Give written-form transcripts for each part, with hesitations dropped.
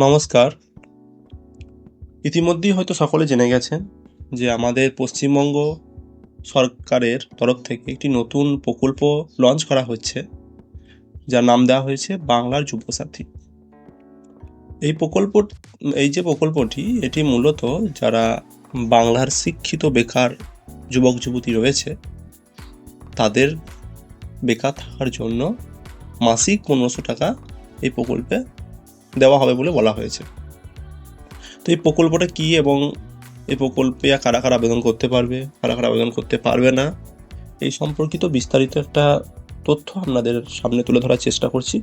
নমস্কার। ইতিমধ্যেই হয়তো সকলে জেনে গেছেন যে আমাদের পশ্চিমবঙ্গ সরকারের তরফ থেকে একটি নতুন প্রকল্প লঞ্চ করা হচ্ছে, যার নাম দেওয়া হয়েছে বাংলার যুবসাথী। এই যে প্রকল্পটি এটি মূলত যারা বাংলার শিক্ষিত বেকার যুবক যুবতী রয়েছে তাদের বেকার থাকার জন্য মাসিক 1500 টাকা এই প্রকল্পে দেওয়া হবে বলে বলা হয়েছে। তো এই প্রকল্পটা কী এবং এই প্রকল্পে কারা কারা আবেদন করতে পারবে, কারা কারা আবেদন করতে পারবে না, এই সম্পর্কিত বিস্তারিত একটা তথ্য আপনাদের সামনে তুলে ধরার চেষ্টা করছি।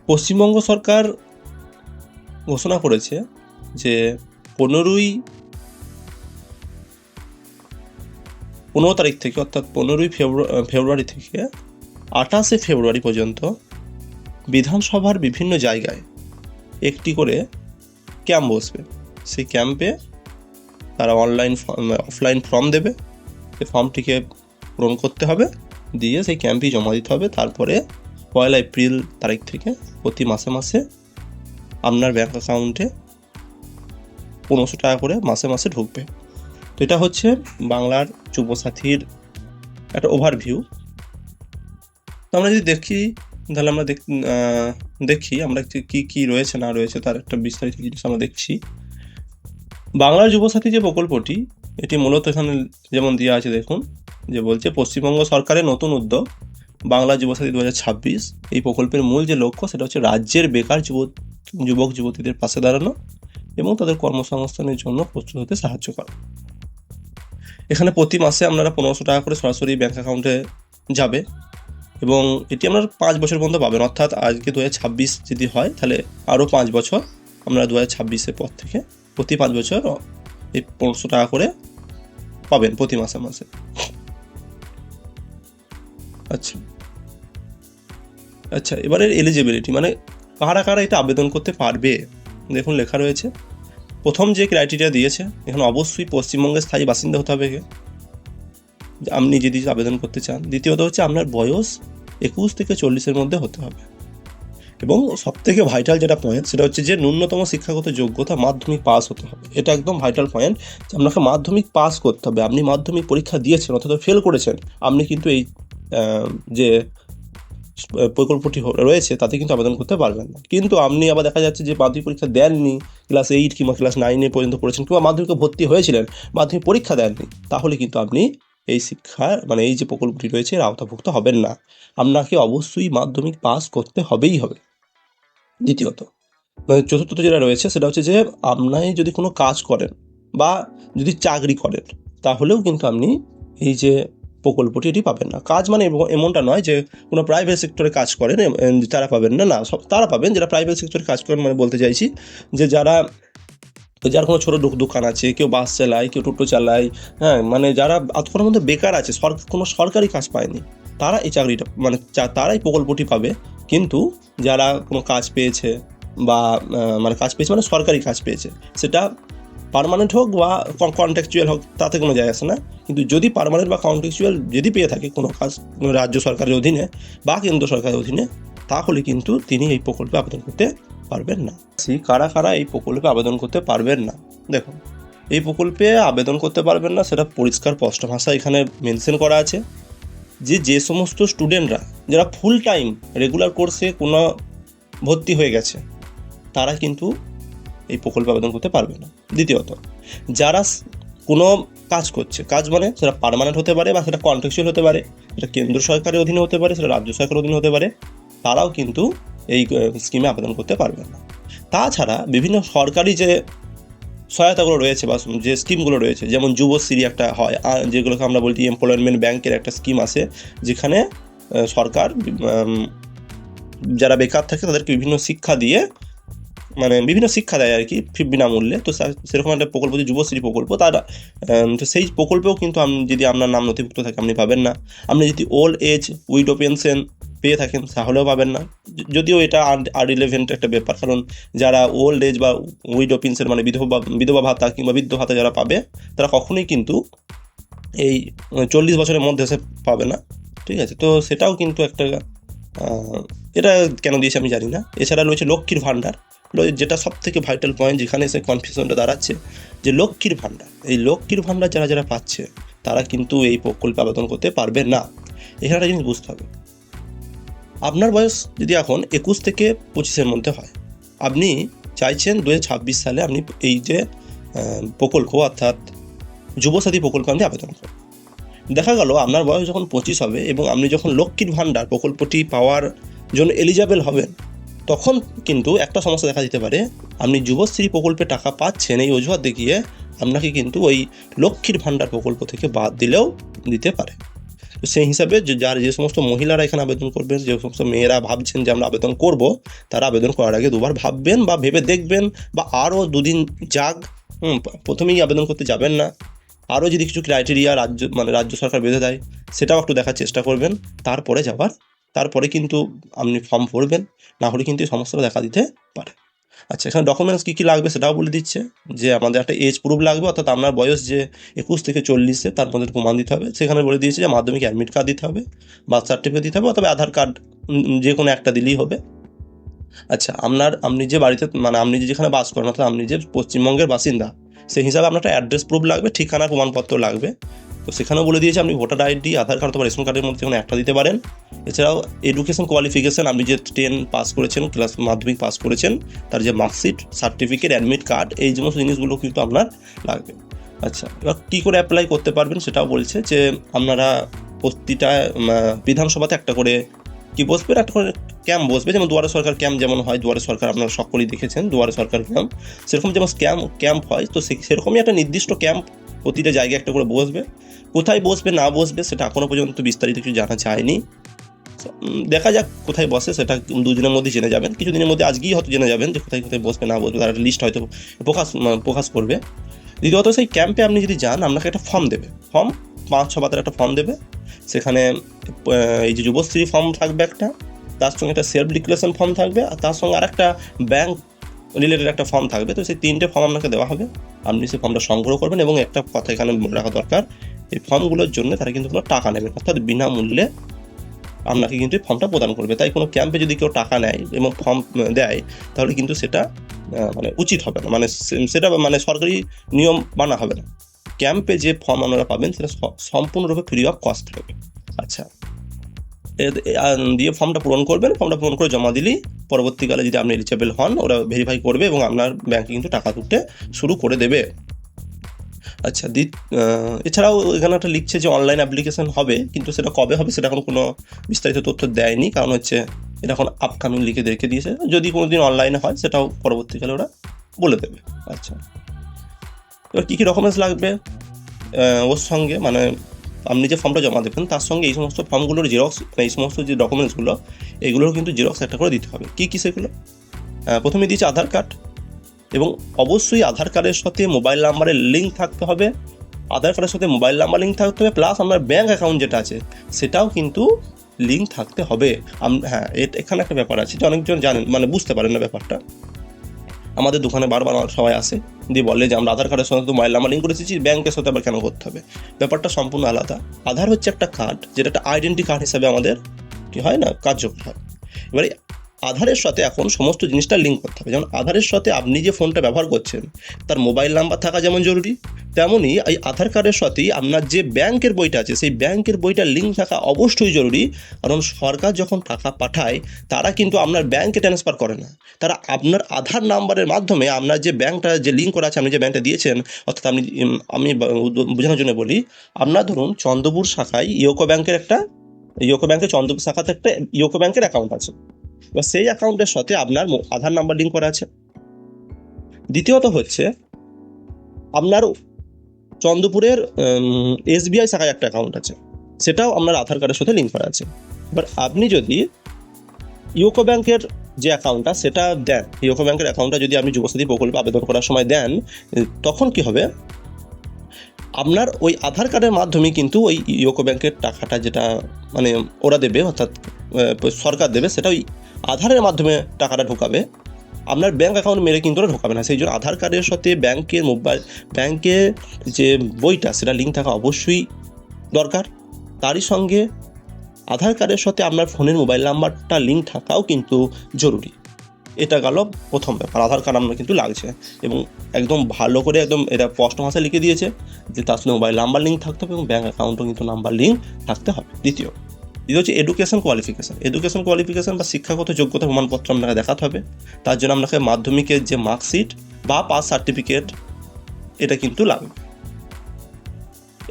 পশ্চিমবঙ্গ সরকার ঘোষণা করেছে যে 15 তারিখ থেকে, অর্থাৎ 15 ফেব্রুয়ারি থেকে 28 ফেব্রুয়ারি পর্যন্ত বিধানসভার বিভিন্ন জায়গায় একটি করে ক্যাম্প বসবে। সেই ক্যাম্পে তারা অফলাইন ফর্ম দেবে। সেই ফর্মটিকে পূরণ করতে হবে, দিয়ে সেই ক্যাম্পেই জমা দিতে হবে। তারপরে 1 এপ্রিল তারিখ থেকে প্রতি মাসে মাসে আপনার ব্যাঙ্ক অ্যাকাউন্টে 1500 টাকা করে মাসে মাসে ঢুকবে। তো এটা হচ্ছে বাংলার যুবসাথীর একটা ওভারভিউ। তো আমরা যদি দেখি, তাহলে আমরা দেখি আমরা কি রয়েছে না রয়েছে তার একটা বিস্তারিত জিনিস আমরা দেখছি। বাংলার যুবসাথী যে প্রকল্পটি, এটি মূলত এখানে যেমন দেওয়া আছে দেখুন, যে বলছে পশ্চিমবঙ্গ সরকারের নতুন উদ্যোগ বাংলা যুবসাথী 2026। এই প্রকল্পের মূল যে লক্ষ্য সেটা হচ্ছে রাজ্যের বেকার যুবক যুবতীদের পাশে দাঁড়ানো এবং তাদের কর্মসংস্থানের জন্য প্রস্তুত হতে সাহায্য করা। এখানে প্রতি মাসে আপনারা 1500 টাকা করে সরাসরি ব্যাঙ্ক অ্যাকাউন্টে যাবে এবং এটি আপনারা 5 বছর পর্যন্ত পাবেন। অর্থাৎ আজকে 2026 যদি হয় তাহলে আরও 5 বছর আপনারা 2026-এর পর থেকে প্রতি 5 বছর এই 1500 টাকা করে পাবেন প্রতি মাসে মাসে। আচ্ছা, এবারের এলিজিবিলিটি মানে কারা কারা এটা আবেদন করতে পারবে, দেখুন লেখা রয়েছে। প্রথম যে ক্রাইটেরিয়া দিয়েছে, এখানে অবশ্যই পশ্চিমবঙ্গের স্থায়ী বাসিন্দা হতে হবে আপনি যদি আবেদন করতে চান। দ্বিতীয়ত হচ্ছে আপনার বয়স 21 থেকে 40-এর মধ্যে হতে হবে। এবং সবথেকে ভাইটাল যেটা পয়েন্ট সেটা হচ্ছে যে ন্যূনতম শিক্ষাগত যোগ্যতা মাধ্যমিক পাস হতে হবে। এটা একদম ভাইটাল পয়েন্ট যে আপনাকে মাধ্যমিক পাস করতে হবে। আপনি মাধ্যমিক পরীক্ষা দিয়েছেন অথবা ফেল করেছেন, আপনি কিন্তু এই যে প্রকল্পটি রয়েছে তাতে কিন্তু আবেদন করতে পারবেন না। কিন্তু আপনি আবার দেখা যাচ্ছে যে মাধ্যমিক পরীক্ষা দেননি, ক্লাস 8 কিংবা ক্লাস 9 পর্যন্ত পড়েছেন, কিংবা মাধ্যমিকে ভর্তি হয়েছিলেন, মাধ্যমিক পরীক্ষা দেননি, তাহলে কিন্তু আপনি এই এই যে প্রকল্পটি রয়েছে এর আওতাভুক্ত হবেন না। আপনাকে অবশ্যই মাধ্যমিক পাস করতে হবেই হবে। দ্বিতীয়ত চতুর্থত যেটা রয়েছে সেটা হচ্ছে যে আপনি যদি কোনো কাজ করেন বা যদি চাকরি করেন, তাহলেও কিন্তু আপনি এই যে প্রকল্পটি এটি পাবেন না। কাজ মানে এমনটা নয় যে কোনো প্রাইভেট সেক্টরে কাজ করেন তারা পাবেন না, তারা পাবেন যারা প্রাইভেট সেক্টরে কাজ করেন। মানে বলতে চাইছি যে যার কোনো ছোটো দোকান আছে, কেউ বাস চালায়, কেউ টোটো চালায়, হ্যাঁ, মানে যারা এতক্ষণের মধ্যে বেকার আছে, কোনো সরকারি কাজ পায়নি, তারা এই চাকরিটা তারা এই প্রকল্পটি পাবে। কিন্তু যারা কোনো কাজ পেয়েছে বা মানে সরকারি কাজ পেয়েছে, সেটা পার্মানেন্ট হোক বা কন্ট্রাকচুয়াল হোক, তাতে কোনো যায় আসে না। কিন্তু যদি পার্মানেন্ট বা কন্ট্রাকচুয়াল যদি পেয়ে থাকে কোনো কাজ রাজ্য সরকারের অধীনে বা কেন্দ্র সরকারের অধীনে, তাহলে কিন্তু তিনি এই প্রকল্পে আবেদন করতে পারবেন না। কারা কারা এই প্রকল্পে আবেদন করতে পারবেন না, দেখুন এই প্রকল্পে আবেদন করতে পারবেন না সেটা পরিষ্কার স্পষ্ট ভাষা এখানে মেনশন করা আছে যে সমস্ত স্টুডেন্টরা যারা ফুল টাইম রেগুলার কোর্সে কোনো ভর্তি হয়ে গেছে, তারা কিন্তু এই প্রকল্পে আবেদন করতে পারবে না। দ্বিতীয়ত যারা কোনো কাজ করছে, কাজ মানে সেটা পার্মানেন্ট হতে পারে বা সেটা কন্ট্রাকচুয়াল হতে পারে, সেটা কেন্দ্র সরকারের অধীনে হতে পারে, সেটা রাজ্য সরকারের অধীনে হতে পারে, তারাও কিন্তু এই স্কিমে আবেদন করতে পারবে না। তাছাড়া বিভিন্ন সরকারি যে সহায়তাগুলো রয়েছে বা যে স্কিমগুলো রয়েছে, যেমন যুবশ্রী একটা হয়, যেগুলোকে আমরা বলছি এমপ্লয়মেন্ট ব্যাংকের একটা স্কিম আছে, যেখানে সরকার যারা বেকার থাকে তাদেরকে বিভিন্ন শিক্ষা দিয়ে বিভিন্ন শিক্ষা দেয় আর কি, বিনামূল্যে। তো সেরকম একটা প্রকল্প যে যুবশ্রী প্রকল্প, তারা তো সেই প্রকল্পেও কিন্তু যদি আপনার নাম নথিভুক্ত থাকে আপনি পাবেন না। আপনি যদি ওল্ড এজ উইডো পেনশন পেয়ে থাকেন তাহলেও পাবেন না, যদিও এটা আনরিলেভেন্ট একটা ব্যাপার। কারণ যারা ওল্ড এজ বা উইডো পেনশন মানে বিধবা ভাতা কিংবা বৃদ্ধ ভাতা যারা পাবে, তারা কখনোই কিন্তু এই 40 বছরের মধ্যে সে পাবে না, ঠিক আছে। তো সেটাও কিন্তু একটা এটা কেন দিয়েছে আমি জানি না। এছাড়া রয়েছে লক্ষ্মীর ভাণ্ডার, যেটা সব থেকে ভাইটাল পয়েন্ট, যেখানে এসে কনফিউশনটা দাঁড়াচ্ছে যে লক্ষ্মীর ভাণ্ডার, এই লক্ষ্মীর ভাণ্ডার যারা যারা পাচ্ছে তারা কিন্তু এই প্রকল্পে আবেদন করতে পারবে না। এখানে একটা জিনিস বুঝতে হবে, আপনার বয়স যদি এখন 21 থেকে 25-এর মধ্যে হয়, আপনি চাইছেন 2026 সালে আপনি এই যে প্রকল্প অর্থাৎ যুবসাথী প্রকল্পে আপনি আবেদন করুন। দেখা গেল আপনার বয়স যখন 25 হবে এবং আপনি যখন লক্ষ্মীর ভাণ্ডার প্রকল্পটি পাওয়ার জন্য এলিজিবল হবেন, তখন কিন্তু একটা সমস্যা দেখা দিতে পারে, আপনি যুবশ্রী প্রকল্পে টাকা পাচ্ছেন এই অজুহাত দেখিয়ে আপনাকে কিন্তু ওই লক্ষ্মীর ভাণ্ডার প্রকল্প থেকে বাদ দিলেও দিতে পারে। তো সেই হিসাবে যে সমস্ত মহিলারা এখানে আবেদন করবেন, যে সমস্ত মেয়েরা ভাবছেন যে আমরা আবেদন করব, তারা আবেদন করার আগে দুবার ভাববেন বা ভেবে দেখবেন, বা আরও দুদিন যাক, প্রথমেই আবেদন করতে যাবেন না। আরও যদি কিছু ক্রাইটেরিয়া রাজ্য সরকার বেঁধে দেয়, সেটাও একটু দেখার চেষ্টা করবেন, তারপরে কিন্তু আপনি ফর্ম ভরবেন, না হলে কিন্তু এই সমস্যাটা দেখা দিতে পারে। আচ্ছা, এখানে ডকুমেন্টস কী কী লাগবে সেটাও বলে দিচ্ছে, যে আমাদের একটা এজ প্রুফ লাগবে, অর্থাৎ আপনার বয়স যে 21 থেকে 40 তার মধ্যে প্রমাণ দিতে হবে। সেখানে বলে দিয়েছে যে মাধ্যমিক অ্যাডমিট কার্ড দিতে হবে, বার্থ সার্টিফিকেট দিতে হবে, অথবা আধার কার্ড, যে কোনো একটা দিলেই হবে। আচ্ছা, আপনি যে বাড়িতে আপনি যেখানে বাস করেন, অর্থাৎ আপনি যে পশ্চিমবঙ্গের বাসিন্দা, সেই হিসাবে আপনার একটা অ্যাড্রেস প্রুফ লাগবে, ঠিকানার প্রমাণপত্র লাগবে। তো সেখানেও বলে দিয়েছে আপনি ভোটার আইডি, আধার কার্ড অথবা রেশন কার্ডের মধ্যে কোনো একটা দিতে পারেন। এছাড়াও এডুকেশন কোয়ালিফিকেশান, আপনি যে 10 পাস করেছেন, ক্লাস মাধ্যমিক পাস করেছেন, তার যে মার্কশিট, সার্টিফিকেট, অ্যাডমিট কার্ড, এই সমস্ত জিনিসগুলো কিন্তু আপনার লাগবে। আচ্ছা, এবার কী করে অ্যাপ্লাই করতে পারবেন সেটাও বলছে, যে আপনারা প্রতিটা বিধানসভাতে একটা করে বসবেন, একটা করে ক্যাম্প বসবে, যেমন দুয়ারে সরকার ক্যাম্প যেমন হয়, দুয়ারে সরকার আপনারা সকলেই দেখেছেন, দুয়ারে সরকার ক্যাম্প, সেরকম যেমন ক্যাম্প হয়, তো সেরকমই একটা নির্দিষ্ট ক্যাম্প প্রতিটা জায়গায় একটা করে বসবে। কোথায় বসবে না বসবে সেটা এখনও পর্যন্ত বিস্তারিত কিছু জানা যায়নি। দেখা যাক কোথায় বসে, সেটা 2 দিনের মধ্যে জেনে যাবেন, কিছুদিনের মধ্যে আজকেই হয়তো জেনে যাবেন যে কোথায় কোথায় বসবে না বসবে, তার একটা লিস্ট হয়তো প্রকাশ করবে। দ্বিতীয়ত, সেই ক্যাম্পে আপনি যদি যান, আপনাকে একটা ফর্ম দেবে, 5-6 পাতার একটা ফর্ম দেবে। সেখানে এই যে যুবশ্রী ফর্ম থাকবে একটা, তার সঙ্গে একটা সেলফ ডিক্লারেশন ফর্ম থাকবে, আর তার সঙ্গে আরেকটা ব্যাংক রিলেটেড একটা ফর্ম থাকবে। তো সেই 3টে ফর্ম আপনাকে দেওয়া হবে, আপনি সেই ফর্মটা সংগ্রহ করবেন। এবং একটা কথা এখানে মনে রাখা দরকার, এই ফর্মগুলোর জন্য তারা কিন্তু কোনো টাকা নেবেন, অর্থাৎ বিনামূল্যে আপনাকে কিন্তু এই ফর্মটা প্রদান করবে। তাই কোনো ক্যাম্পে যদি কেউ টাকা নেয় এবং ফর্ম দেয়, তাহলে কিন্তু সেটা উচিত হবে না, সেটা সরকারি নিয়ম মানা হবে না। ক্যাম্পে যে ফর্ম আপনারা পাবেন সেটা সম্পূর্ণরূপে ফ্রি অফ কস্ট হবে। আচ্ছা, দিয়ে ফর্মটা পূরণ করবেন, ফর্মটা পূরণ করে জমা দিলেই পরবর্তীকালে যদি আপনি এলিজিবল হন, ওরা ভেরিফাই করবে এবং আপনার ব্যাংকে কিন্তু টাকা তুলতে শুরু করে দেবে। আচ্ছা, এছাড়াও এখানে একটা লিখছে যে অনলাইন অ্যাপ্লিকেশন হবে, কিন্তু সেটা কবে হবে সেটা এখন কোনো বিস্তারিত তথ্য দেয়নি, কারণ হচ্ছে এটা এখন আপকামিং লিখে রেখে দিয়েছে। যদি কোনো দিন অনলাইনে হয় সেটাও পরবর্তীকালে ওরা বলে দেবে। আচ্ছা, এবার কী কী ডকুমেন্টস লাগবে ওর সঙ্গে, আপনি যে ফর্মটা জমা দেবেন তার সঙ্গে এই সমস্ত ফর্মগুলোর জেরক্স, এই সমস্ত যে ডকুমেন্টসগুলো, এগুলোর কিন্তু জেরক্স একটা করে দিতে হবে। কী সেগুলো? প্রথমে দিয়েছে আধার কার্ড, এবং অবশ্যই আধার কার্ডের সাথে মোবাইল নাম্বারের লিঙ্ক থাকতে হবে, আধার কার্ডের সাথে মোবাইল নাম্বার লিঙ্ক থাকতে হবে, প্লাস আপনার ব্যাঙ্ক অ্যাকাউন্ট যেটা আছে সেটাও কিন্তু লিঙ্ক থাকতে হবে। হ্যাঁ, এখানে একটা ব্যাপার আছে যে অনেকজন জানেন, বুঝতে পারেন না ব্যাপারটা। আমাদের দোকানে বারবার সবাই আসে, দিয়ে বলে যে আমরা আধার কার্ডের সঙ্গে তো মোবাইল নাম্বার লিঙ্ক করেছি, ব্যাংকের সাথে আবার কেন করতে হবে? ব্যাপারটা সম্পূর্ণ আলাদা। আধার হচ্ছে একটা কার্ড, যেটা একটা আইডেন্টি কার্ড হিসাবে আমাদের কি হয় না, কার্যকর হয়। এবারে আধারের সাথে এখন সমস্ত জিনিসটা লিঙ্ক করতে হবে। যেমন আধারের সাথে আপনি যে ফোনটা ব্যবহার করছেন তার মোবাইল নাম্বার থাকা যেমন জরুরি, তেমনই এই আধার কার্ডের সাথেই আপনার যে ব্যাংকের বইটা আছে সেই ব্যাংকের বইটার লিঙ্ক থাকা অবশ্যই জরুরি। কারণ সরকার যখন টাকা পাঠায়, তারা কিন্তু আপনার ব্যাংকে ট্রান্সফার করে না, তারা আপনার আধার নাম্বারের মাধ্যমে আপনার যে ব্যাংকটা যে লিঙ্ক করা আছে, আপনি যে ব্যাংকটা দিয়েছেন, অর্থাৎ আমি বোঝানোর জন্য বলি, আপনার ধরুন চন্দ্রপুর শাখায় ইউকো ব্যাংকের চন্দ্রপুর শাখাতে একটা ইউকো ব্যাংকের অ্যাকাউন্ট আছে, বা সেই অ্যাকাউন্টের সাথে আপনার আধার নাম্বার লিঙ্ক করা আছে। দ্বিতীয়ত হচ্ছে আপনার চন্দ্রপুরের SBI শাখায় একটা অ্যাকাউন্ট আছে, সেটাও আপনার আধার কার্ডের সাথে লিঙ্ক করা আছে। এবার আপনি যদি ইউকো ব্যাংকের যে অ্যাকাউন্টটা সেটা দেন, ইউকো ব্যাংকের অ্যাকাউন্টটা যদি আপনি যুবসাথী প্রকল্পে আবেদন করার সময় দেন, তখন কি হবে, আপনার ওই আধার কার্ডের মাধ্যমে কিন্তু ওই ইউকো ব্যাংকের টাকাটা যেটা ওরা দেবে, অর্থাৎ সরকার দেবে, সেটা ওই আধারের মাধ্যমে টাকাটা ঢোকাবে, আপনার ব্যাঙ্ক অ্যাকাউন্ট মেরে কিন্তু ওরা ঢোকাবে না। সেই জন্য আধার কার্ডের সাথে ব্যাংকের যে বইটা সেটা লিঙ্ক থাকা অবশ্যই দরকার। তারই সঙ্গে আধার কার্ডের সাথে আপনার ফোনের মোবাইল নাম্বারটা লিঙ্ক থাকাও কিন্তু জরুরি। এটা গেল প্রথম ব্যাপার, আধার কার্ড আপনার কিন্তু লাগছে, এবং একদম ভালো করে একদম এটা স্পষ্ট ভাষায় লিখে দিয়েছে যে তার সাথে মোবাইল নাম্বার লিঙ্ক থাকতে হবে এবং ব্যাঙ্ক অ্যাকাউন্টও কিন্তু নাম্বার লিঙ্ক থাকতে হবে। দ্বিতীয় হচ্ছে এডুকেশন কোয়ালিফিকেশন বা শিক্ষাগত যোগ্যতা প্রমাণপত্র আপনাকে দেখাতে হবে। তার জন্য আপনাকে মাধ্যমিকের যে মার্কশিট বা পাস সার্টিফিকেট এটা কিন্তু লাগবে।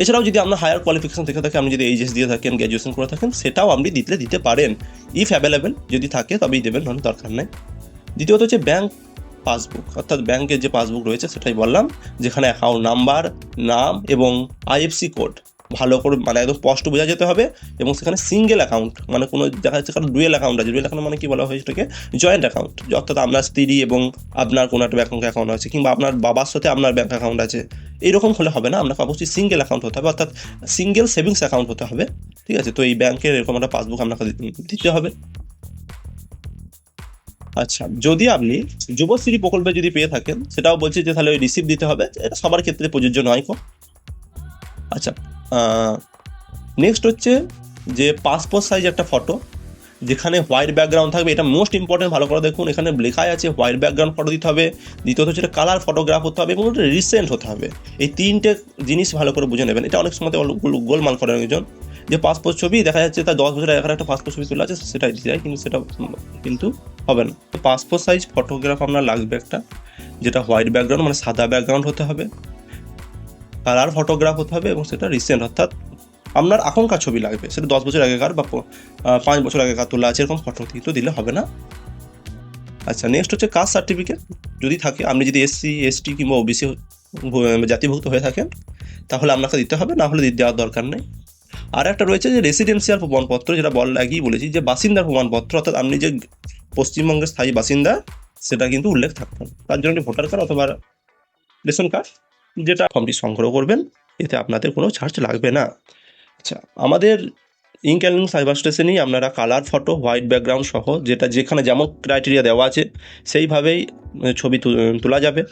এছাড়াও যদি আপনার হায়ার কোয়ালিফিকেশন থেকে থাকে, আপনি যদি এইচএস দিয়ে থাকেন, গ্র্যাজুয়েশন করে থাকেন, সেটাও আপনি দিতে পারেন। ইফ অ্যাভেলেবেল যদি থাকে তবেই দেবেন, নাহলে দরকার নেই। দ্বিতীয়ত হচ্ছে ব্যাঙ্ক পাসবুক, অর্থাৎ ব্যাংকের যে পাসবুক রয়েছে সেটাই বললাম, যেখানে অ্যাকাউন্ট নাম্বার, নাম এবং আইএফসি কোড ভালো করে মানে একদম স্পষ্ট বোঝা যেতে হবে, এবং সেখানে সিঙ্গেল অ্যাকাউন্ট মানে কোনো দেখা যাচ্ছে কারণ ডুয়েল অ্যাকাউন্ট আছে, ডুয়েল অ্যাকাউন্ট মানে কি বলা হয় সেটাকে জয়েন্ট অ্যাকাউন্ট, অর্থাৎ আপনার স্ত্রী এবং আপনার কোনো একটা ব্যাঙ্ক অ্যাকাউন্ট আছে, কিংবা আপনার বাবার সাথে আপনার ব্যাঙ্ক অ্যাকাউন্ট আছে, এইরকম হলে হবে না, আপনাকে অবশ্যই সিঙ্গেল অ্যাকাউন্ট হতে হবে, অর্থাৎ সিঙ্গেল সেভিংস অ্যাকাউন্ট হতে হবে। ঠিক আছে, তো এই ব্যাংকের এরকম একটা পাসবুক আপনাকে দিতে হবে। আচ্ছা, যদি আপনি যুবশ্রী প্রকল্পে যদি পেয়ে থাকেন, সেটাও বলছি যে তাহলে ওই রিসিপ্ট দিতে হবে, এটা সবার ক্ষেত্রে প্রযোজ্য নয় কো। আচ্ছা, নেক্সট হচ্ছে যে পাসপোর্ট সাইজ একটা ফটো, যেখানে হোয়াইট ব্যাকগ্রাউন্ড থাকবে, এটা মোস্ট ইম্পর্টেন্ট, ভালো করে দেখুন, এখানে লেখাই আছে হোয়াইট ব্যাকগ্রাউন্ড ফটো দিতে হবে। দ্বিতীয়ত হচ্ছে কালার ফটোগ্রাফ হতে হবে এবং ওটা রিসেন্ট হতে হবে। এই তিনটে জিনিস ভালো করে বুঝে নেবেন। এটা অনেক সময় গোলমাল করেন একজন, যে পাসপোর্ট ছবি দেখা যাচ্ছে তার 10 বছর আগের একটা পাসপোর্ট ছবি তোলা আছে, সেটাই দিতে যায়, কিন্তু সেটা কিন্তু হবে না। তো পাসপোর্ট সাইজ ফটোগ্রাফ আপনার লাগবে একটা, যেটা হোয়াইট ব্যাকগ্রাউন্ড মানে সাদা ব্যাকগ্রাউন্ড হতে হবে, কালার ফটোগ্রাফ হতে হবে এবং সেটা রিসেন্ট, অর্থাৎ আপনার এখনকার ছবি লাগবে, সেটা 10 বছর আগেকার বা 5 বছর আগেকার তোলা আছে, এরকম ফটো কিন্তু দিলে হবে না। আচ্ছা, নেক্সট হচ্ছে কাস্ট সার্টিফিকেট যদি থাকে, আপনি যদি এসসি এসটি কিংবা ওবিসি জাতিভুক্ত হয়ে থাকেন তাহলে আপনাকে দিতে হবে, না হলে দেওয়ার দরকার নেই। আর একটা রয়েছে যে রেসিডেন্সিয়াল প্রমাণপত্র, যেটা আগেই বলেছি যে বাসিন্দার প্রমাণপত্র, অর্থাৎ আপনি যে পশ্চিমবঙ্গের স্থায়ী বাসিন্দা সেটা কিন্তু উল্লেখ থাকবে। তার জন্য ভোটার কার্ড অথবা রেশন কার্ড, যেটা ফর্মটি সংগ্রহ করবেন, এতে আপনাদের কোনো চার্জ লাগবে না। আচ্ছা, আমাদের ইঙ্ক অ্যান্ড লিঙ্ক সাইবার স্টেশনেই আপনারা কালার ফটো, হোয়াইট ব্যাকগ্রাউন্ড সহ, যেটা যেখানে যেমন ক্রাইটেরিয়া দেওয়া আছে সেইভাবেই ছবি তোলা যাবে।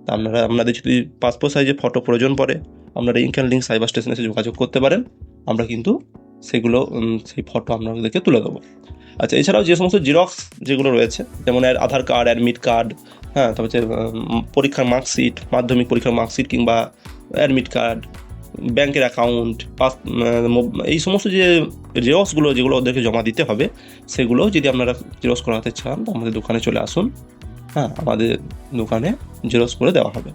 তা আপনাদের যদি পাসপোর্ট সাইজের ফটো প্রয়োজন পড়ে, আপনারা ইঙ্ক অ্যান্ড লিঙ্ক সাইবার স্টেশনে এসে যোগাযোগ করতে পারেন, আমরা কিন্তু সেগুলো সেই ফটো আপনাদেরকে তুলে দেবো। আচ্ছা, এছাড়াও যে সমস্ত জেরক্স যেগুলো রয়েছে, যেমন আধার কার্ড, অ্যাডমিট কার্ড, হ্যাঁ, তারপর হচ্ছে পরীক্ষার মার্কশিট, মাধ্যমিক পরীক্ষার মার্কশিট কিংবা অ্যাডমিট কার্ড, ব্যাংকের অ্যাকাউন্ট, এই সমস্ত যে জেরক্সগুলো যেগুলো ওদেরকে জমা দিতে হবে, সেগুলো যদি আপনারা জেরক্স করাতে চান তো আমাদের দোকানে চলে আসুন, হ্যাঁ, আমাদের দোকানে জেরক্স করে দেওয়া হবে।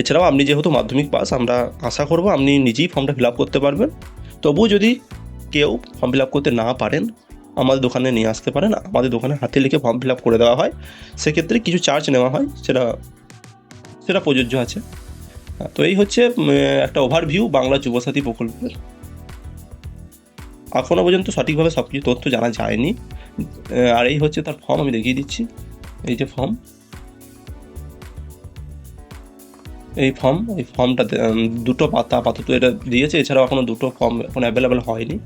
এছাড়াও আপনি যেহেতু মাধ্যমিক পাস, আমরা আশা করব আপনি নিজেই ফর্মটা ফিল আপ করতে পারবেন। তবুও যদি কেউ ফর্ম ফিল আপ করতে না পারেন, আমাদের দোকানে নিয়ে আসতে পারেন, আমাদের দোকানে হাতে লিখে ফর্ম ফিল আপ করে দেওয়া হয়, সেক্ষেত্রে কিছু চার্জ নেওয়া হয়, সেটা প্রযোজ্য আছে। তো এই হচ্ছে একটা ওভারভিউ বাংলা যুবসাথী প্রকল্পের। এখনও পর্যন্ত সঠিকভাবে সব কিছু তথ্য জানা যায়নি। আর এই হচ্ছে তার ফর্ম, আমি দেখিয়ে দিচ্ছি। এই যে ফর্ম, এই ফর্মটা দুটো পাতা আপাতত এটা দিয়েছে, এছাড়াও এখনও দুটো ফর্ম এখন অ্যাভেলেবেল হয়নি,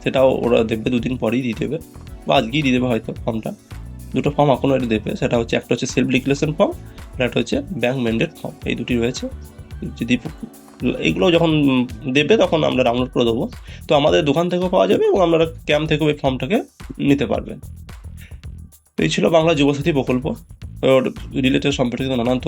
সেটাও ওরা দেবে, 2 দিন পরেই দিয়ে দেবে বা আজকেই দিয়ে দেবে হয়তো ফর্মটা। দুটো ফর্ম এখনও এটা দেবে, সেটা হচ্ছে একটা হচ্ছে সেলফ ডিক্লারেশন ফর্ম, আর একটা হচ্ছে ব্যাংক ম্যান্ডেট ফর্ম, এই দুটি রয়েছে। যদি এইগুলো যখন দেবে তখন আমরা ডাউনলোড করে দেবো, তো আমাদের দোকান থেকেও পাওয়া যাবে এবং আপনারা ক্যাম্প থেকেও এই ফর্মটাকে নিতে পারবেন। এই ছিল বাংলা যুবসাথী প্রকল্প রিলেটেড সম্পর্কিত নানান তথ্য।